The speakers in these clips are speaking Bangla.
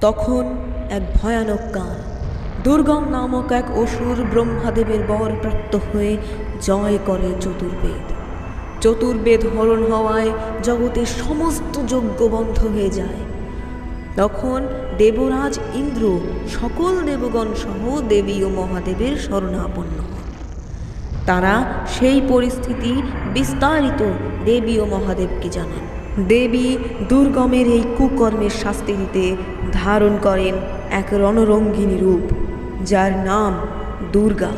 তখন এক ভয়ানক কাল, দুর্গম নামক এক অসুর ব্রহ্মাদেবের বর প্রাপ্ত হয়ে জয় করে চতুর্বেদ। চতুর্বেদ হরণ হওয়ায় জগতের সমস্ত যজ্ঞ বন্ধ হয়ে যায়। তখন দেবরাজ ইন্দ্র সকল দেবগণ সহ দেবী ও মহাদেবের শরণাপন্ন হন। তারা সেই পরিস্থিতি বিস্তারিত দেবী ও মহাদেবকে জানান। দেবী দুর্গমের এই কুকর্মের শাস্তি দিতে ধারণ করেন এক রণরঙ্গিনী রূপ, যার নাম দুর্গা।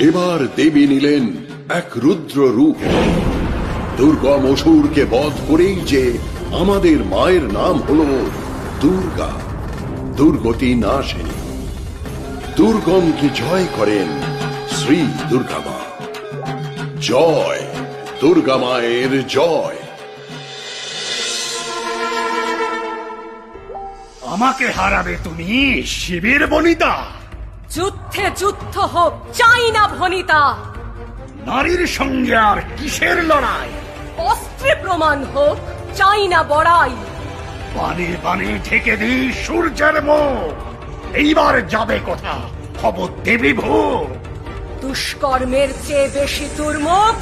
এবার দেবী নিলেন এক রুদ্র রূপ। দুর্গম অসুরকে বধ করেই যে আমাদের মায়ের নাম হলো দুর্গা, দুর্গতি নাশিনী। দুর্গমকে জয় করেন শ্রী দুর্গা মা। জয় দুর্গা মায়ের জয়। আমাকে হারাবে তুমি শিবের বনিতা? যুদ্ধে যুদ্ধ হোক, চাই না ভনিতা। নারীর সঙ্গে আর কিসের লড়াই? অস্ত্রে প্রমাণ হোক, চাই না বড়াই। পানে পানে ঢেকে দি সূর্যের মুখ। এইবার যাবে কোথা খবর দেবী ভোগ। দুষ্কর্মের চেয়ে বেশি দুর্মুখ,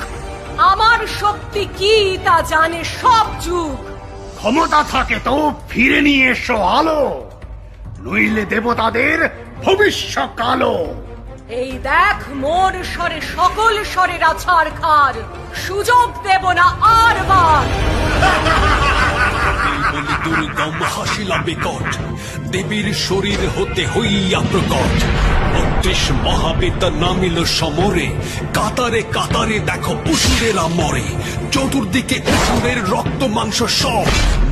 আমার শক্তি কি তা জানে সব যুগ। ক্ষমতা থাকে তো ফিরে নিয়ে এসো আলো, নইলে দেবতাদের ভবিষ্যৎকালো। এই দেখ মোর স্বরে সকল স্বরের আছাড় খার, সুযোগ দেব না আর বার। বলি দুর্গম হাসিলা বিকট, দেবীর শরীর হতে হইয়া প্রকট। ৩২ মহাবিদ্যা নামিল সমরে, কাতারে কাতারে দেখো অসুরেরা মরে। চতুর্দিকে অসুরের রক্ত মাংস সব,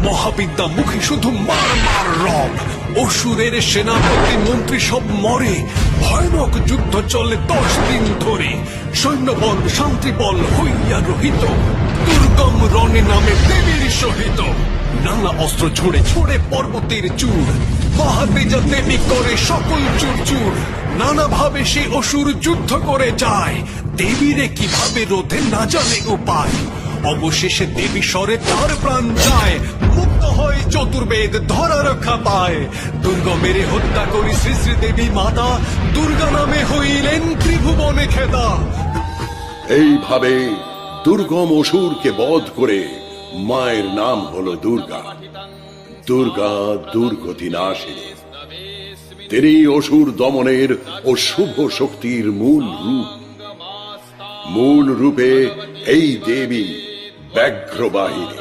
মহাবিদ্যা মুখে শুধু মার মার রব। অসুরের সেনাপতি মন্ত্রী সব মরে, ভয়ানক যুদ্ধ চলে 10 দিন ধরে। সৈন্যবল শান্তিবল হইয়া রহিত, দুর্গম রণে নামে দেবীর সহিত। নানা অস্ত্র ঝোড়ে ছোড়ে পর্বতের চূড়, মহাতেজা দেবী করে সকল চুর চুর। নানা ভাবে সে অসুর যুদ্ধ করে যায়, দেবীরে কিভাবে রোধে না জানে উপায়। অবশেষে দেবী স্বরে তার প্রাণ যায়, মুক্ত হয় চতুর্বেদ, ধরা রক্ষা পায়। দুর্গা মেরে হত্যা করি শ্রী শ্রী দেবী মাতা, দুর্গা নামে হইলেন ত্রিভুবনে খেদা। এইভাবে দুর্গম অসুরকে বধ করে মায়ের নাম হলো দুর্গা। দুর্গা দুর্গতি নাশিনী। তিনি অসুর দমনের ও শুভ শক্তির মূল রূপে এই দেবী ব্যাঘ্রবাহিনী।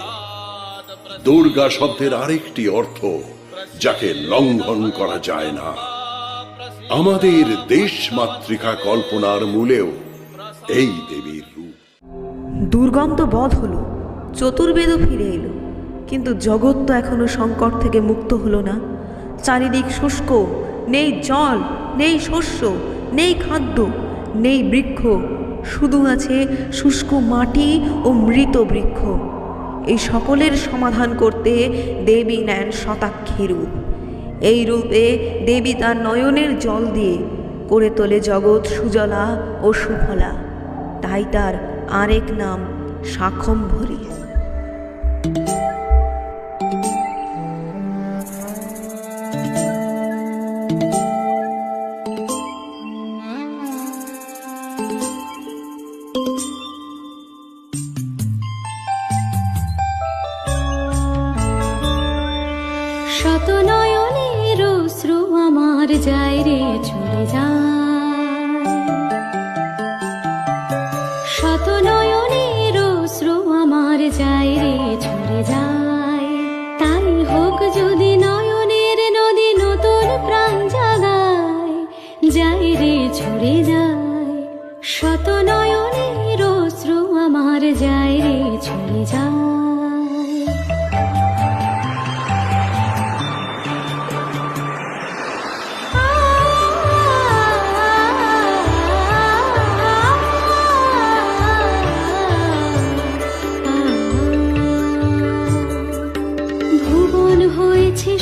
দুর্গা শব্দের আরেকটি অর্থ যাকে লঙ্ঘন করা যায় না। আমাদের দেশ মাতৃকা কল্পনার মূলেও এই দেবীর রূপ। দুর্গম তো বধ হলো, চতুর্বেদও ফিরে এলো, কিন্তু জগৎ তো এখনো সংকট থেকে মুক্ত হলো না। চারিদিক শুষ্ক, নেই জল, নেই শস্য, নেই খাদ্য, নেই বৃক্ষ, শুধু আছে শুষ্ক মাটি ও মৃত বৃক্ষ। এই সকলের সমাধান করতে দেবী নেন শতাক্ষী রূপ। এই রূপে দেবী তার নয়নের জল দিয়ে করে তোলে জগৎ সুজলা ও সুফলা। তাই তার আরেক নাম শাকম্ভরী। শত নয়নের অশ্রু আমার যায় রে চলে যায়, শত নয়নের অশ্রু আমার যায় রে চলে যায়। তাই হোক যদি নয়নের নদী নতুন প্রাণ জাগায়, যায় রে ছড়ে যায়। শত নয়নের অশ্রু আমার যায় রে চলে যায়।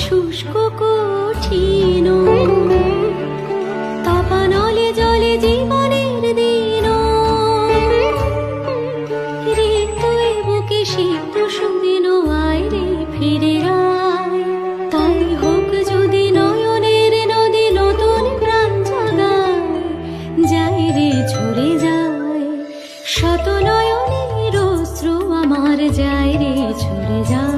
শুষ্ক কঠিন তপানলে জলে জীবনের দিন, রিক্ত বুকে সিক্ত সুদিন আয় রে ফিরে আয়। তাই হোক যদি নয়নের নদী নতুন প্রাণ জাগায়, যায় রে ঝরে যায়। শত নয়নের অশ্রু আমার যায় রে ঝরে যায়।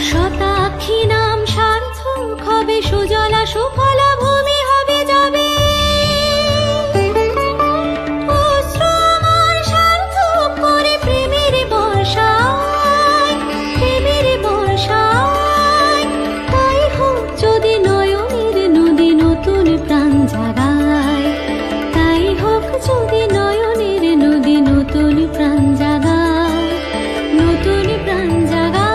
শতাক্ষী নাম সার্থক হবে, সুজলা সুফলা ভূমি হবে যাবে। অশ্রু আমার সার্থক করে প্রেমের বর্ষায়, প্রেমের বর্ষায়। তাই হোক যদি নয়নের নদী নতুন প্রাণ জাগায়, তাই হোক যদি নয়নের নদী নতুন প্রাণ জাগায়, নতুন প্রাণ জাগায়।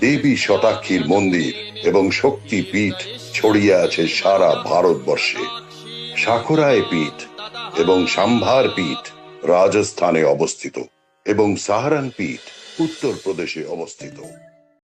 দেবী শতাক্ষীর মন্দির এবং শক্তিপীঠ ছড়িয়ে আছে সারা ভারতবর্ষে। সাকরায় পীঠ এবং সাম্ভার পীঠ রাজস্থানে অবস্থিত এবং সাহারান পীঠ উত্তরপ্রদেশে অবস্থিত।